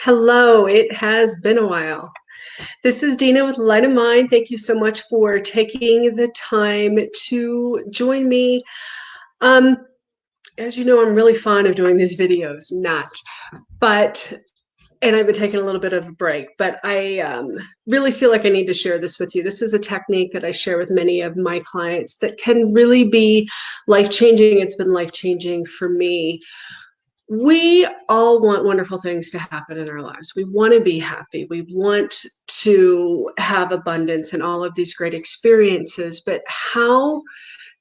Hello, it has been a while. This is Dina with Light of Mind. Thank you so much for taking the time to join me. Um, as you know, I'm really fond of doing these videos, but, and I've been taking a little bit of a break, but I really feel like I need to share this with you. This is a technique that I share with many of my clients that can really be life-changing. It's been life-changing for me. We all want wonderful things to happen in our lives. We want to be happy. We want to have abundance and all of these great experiences. But how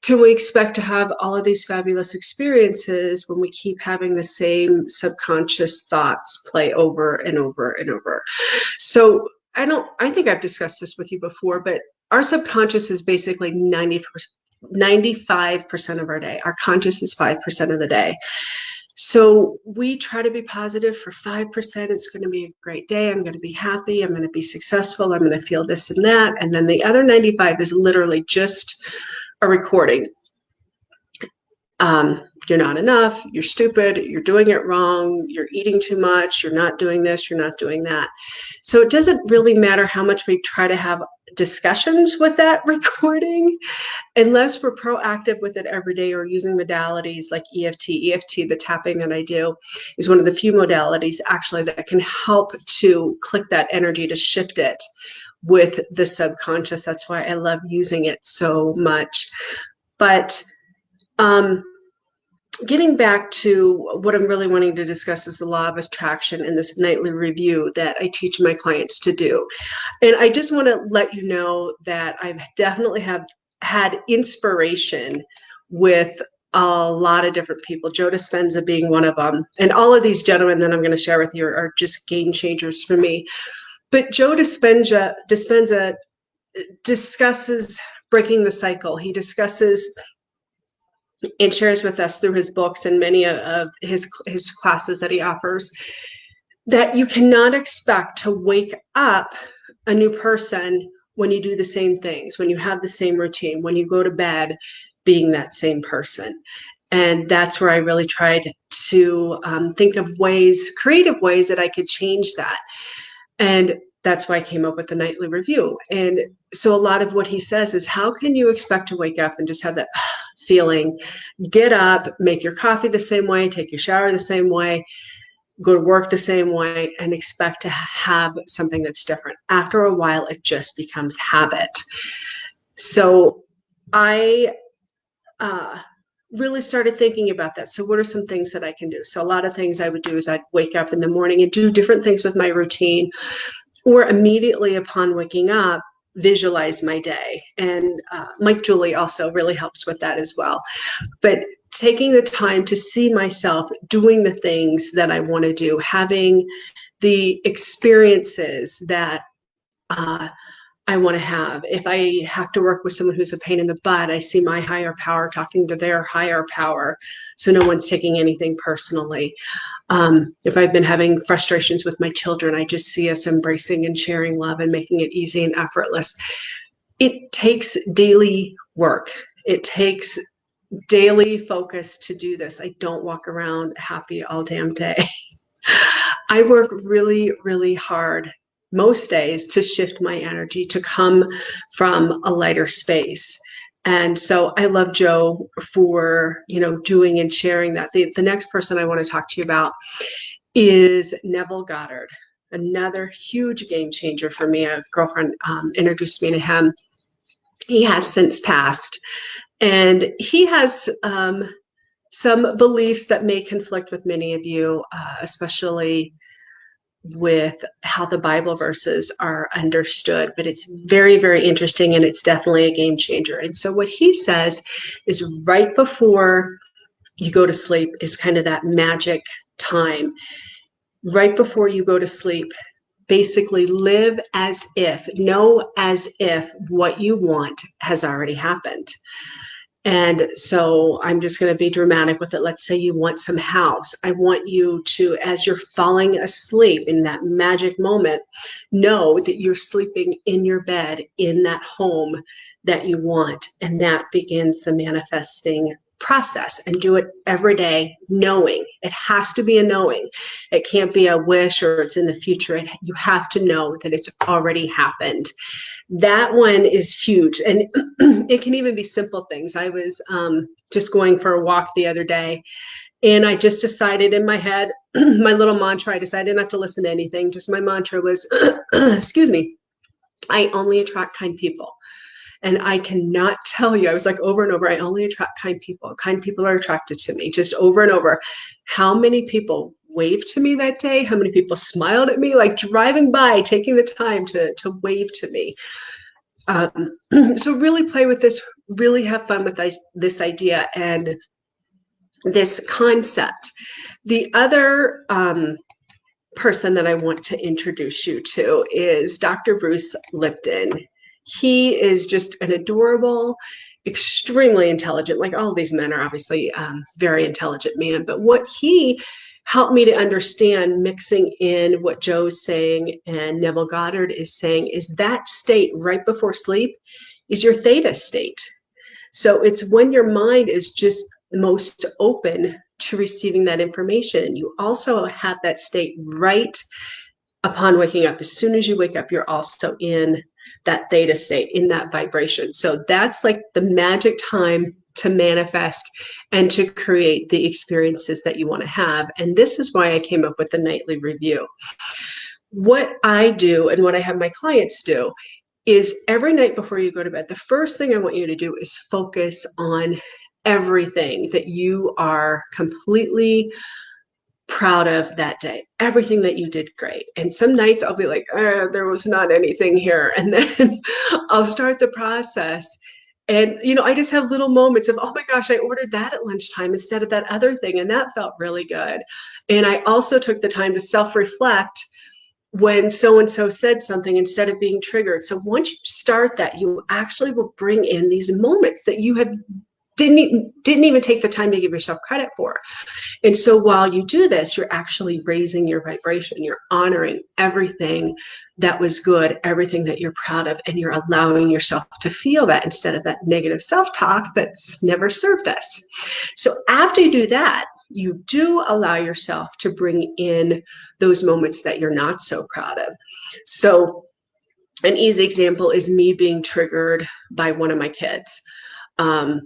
can we expect to have all of these fabulous experiences when we keep having the same subconscious thoughts play over and over and over? So I think I've discussed this with you before, but our subconscious is basically 95% of our day. Our conscious is 5% of the day. So we try to be positive for 5%. It's going to be a great day. I'm going to be happy. I'm going to be successful. I'm going to feel this and that. And then the other 95 is literally just a recording. You're not enough. You're stupid. You're doing it wrong. You're eating too much. You're not doing this. You're not doing that. So it doesn't really matter how much we try to have discussions with that recording, unless we're proactive with it every day or using modalities like EFT. EFT, the tapping that I do, is one of the few modalities actually that can help to click that energy, to shift it with the subconscious. That's why I love using it so much. But getting back to what I'm really wanting to discuss is the law of attraction and this nightly review that I teach my clients to do. And I just want to let you know that I've definitely had inspiration with a lot of different people, JoeDispenza being one of them. And all of these gentlemen that I'm going to share with you are just game changers for me. But Joe Dispenza discusses breaking the cycle. He discusses and shares with us through his books and many of his classes that he offers, that you cannot expect to wake up a new person when you do the same things, when you have the same routine, when you go to bed being that same person. And that's where I really tried to think of ways, creative ways that I could change that. And that's why I came up with the nightly review. And so a lot of what he says is, how can you expect to wake up and just have that feeling, get up, make your coffee the same way, take your shower the same way, go to work the same way, and expect to have something that's different? After a while, it just becomes habit. So I really started thinking about that. So what are some things that I can do? So a lot of things I would do is I'd wake up in the morning and do different things with my routine, or immediately upon waking up, visualize my day. And Mike Julie also really helps with that as well. But taking the time to see myself doing the things that I want to do, having the experiences that I want to have. If I have to work with someone who's a pain in the butt, I see my higher power talking to their higher power, so no one's taking anything personally. If I've been having frustrations with my children, I just see us embracing and sharing love and making it easy and effortless. It takes daily work. It takes daily focus to do this. I don't walk around happy all damn day. I work really, really hard most days to shift my energy, to come from a lighter space. And so I love Joe for, doing and sharing that. The next person I want to talk to you about is Neville Goddard, another huge game changer for me. A girlfriend introduced me to him. He has since passed, and he has some beliefs that may conflict with many of you, especially with how the Bible verses are understood, but it's very, very interesting, and it's definitely a game changer. And so what he says is, right before you go to sleep is kind of that magic time. Right before you go to sleep, basically live as if, know as if what you want has already happened. And so I'm just going to be dramatic with it. Let's say you want some house. I want you to, as you're falling asleep in that magic moment, know that you're sleeping in your bed in that home that you want. And that begins the manifesting process and do it every day, knowing. It has to be a knowing. It can't be a wish or it's in the future. You have to know that it's already happened. That one is huge. And it can even be simple things. I was just going for a walk the other day, and I just decided in my head, my little mantra, I decided not to listen to anything. Just my mantra was, excuse me, I only attract kind people. And I cannot tell you, I was like over and over, I only attract kind people. Kind people are attracted to me, just over and over. How many people waved to me that day? How many people smiled at me, like driving by, taking the time to wave to me? So really play with this, really have fun with this idea and this concept. The other person that I want to introduce you to is Dr. Bruce Lipton. He is just an adorable, extremely intelligent, like all of these men are obviously very intelligent man, but what he helped me to understand, mixing in what Joe's saying and Neville Goddard is saying, is that state right before sleep is your theta state. So it's when your mind is just most open to receiving that information. And you also have that state right upon waking up. As soon as you wake up, you're also in that theta state, in that vibration. So that's like the magic time to manifest and to create the experiences that you want to have. And this is why I came up with the nightly review. What I do and what I have my clients do is every night before you go to bed, the first thing I want you to do is focus on everything that you are completely proud of that day, everything that you did great. And some nights I'll be like, there was not anything here. And then I'll start the process. And, I just have little moments of, oh my gosh, I ordered that at lunchtime instead of that other thing. And that felt really good. And I also took the time to self-reflect when so-and-so said something instead of being triggered. So once you start that, you actually will bring in these moments that you didn't even take the time to give yourself credit for. And so while you do this, you're actually raising your vibration. You're honoring everything that was good, everything that you're proud of, and you're allowing yourself to feel that instead of that negative self-talk that's never served us. So after you do that, you do allow yourself to bring in those moments that you're not so proud of. So an easy example is me being triggered by one of my kids. An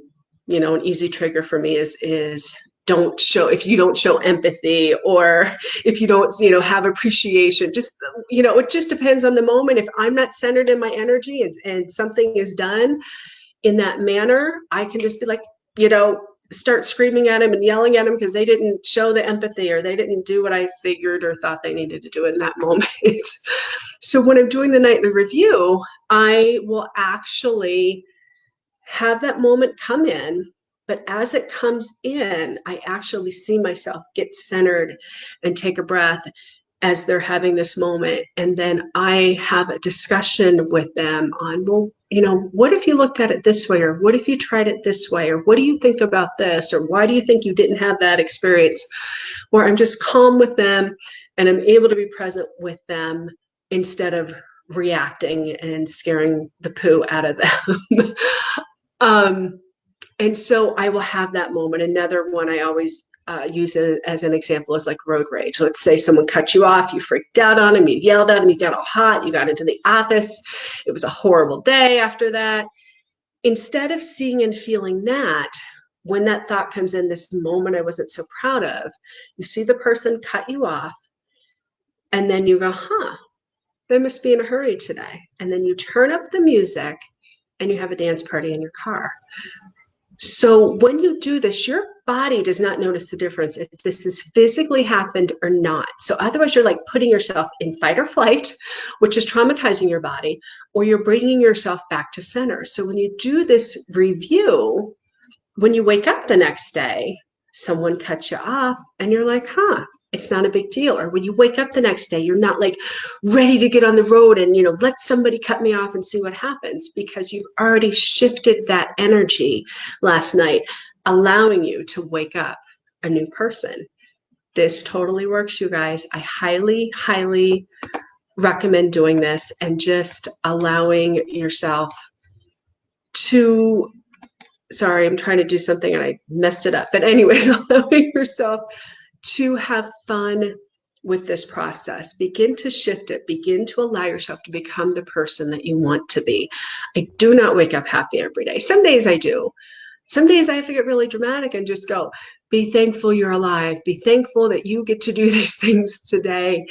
easy trigger for me is if you don't show empathy, or if you don't, have appreciation, just, it just depends on the moment. If I'm not centered in my energy and something is done in that manner, I can just be like, start screaming at him and yelling at him because they didn't show the empathy, or they didn't do what I figured or thought they needed to do in that moment. So when I'm doing the nightly review, I will actually have that moment come in. But as it comes in, I actually see myself get centered and take a breath as they're having this moment. And then I have a discussion with them on, well, what if you looked at it this way? Or what if you tried it this way? Or what do you think about this? Or why do you think you didn't have that experience? Where I'm just calm with them and I'm able to be present with them instead of reacting and scaring the poo out of them. And so I will have that moment. Another one I always use as an example is like road rage. Let's say someone cut you off, you freaked out on them, you yelled at them, you got all hot, you got into the office. It was a horrible day after that. Instead of seeing and feeling that, when that thought comes in, this moment I wasn't so proud of, you see the person cut you off, and then you go, they must be in a hurry today. And then you turn up the music and you have a dance party in your car. So when you do this, your body does not notice the difference if this has physically happened or not. So otherwise you're like putting yourself in fight or flight, which is traumatizing your body, or you're bringing yourself back to center. So when you do this review, when you wake up the next day, someone cuts you off and you're like, it's not a big deal. Or when you wake up the next day, you're not like ready to get on the road and, let somebody cut me off and see what happens, because you've already shifted that energy last night, allowing you to wake up a new person. This totally works, you guys. I highly, highly recommend doing this and just allowing yourself to sorry, I'm trying to do something and I messed it up. But anyways, allowing yourself to have fun with this process. Begin to shift it. Begin to allow yourself to become the person that you want to be. I do not wake up happy every day. Some days I do. Some days I have to get really dramatic and just go, be thankful you're alive. Be thankful that you get to do these things today.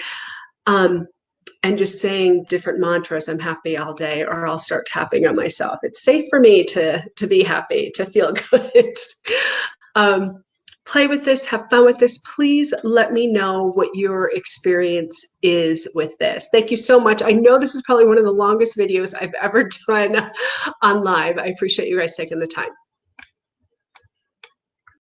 And just saying different mantras, I'm happy all day, or I'll start tapping on myself. It's safe for me to be happy, to feel good. Play with this, have fun with this. Please let me know what your experience is with this. Thank you so much. I know this is probably one of the longest videos I've ever done on live. I appreciate you guys taking the time.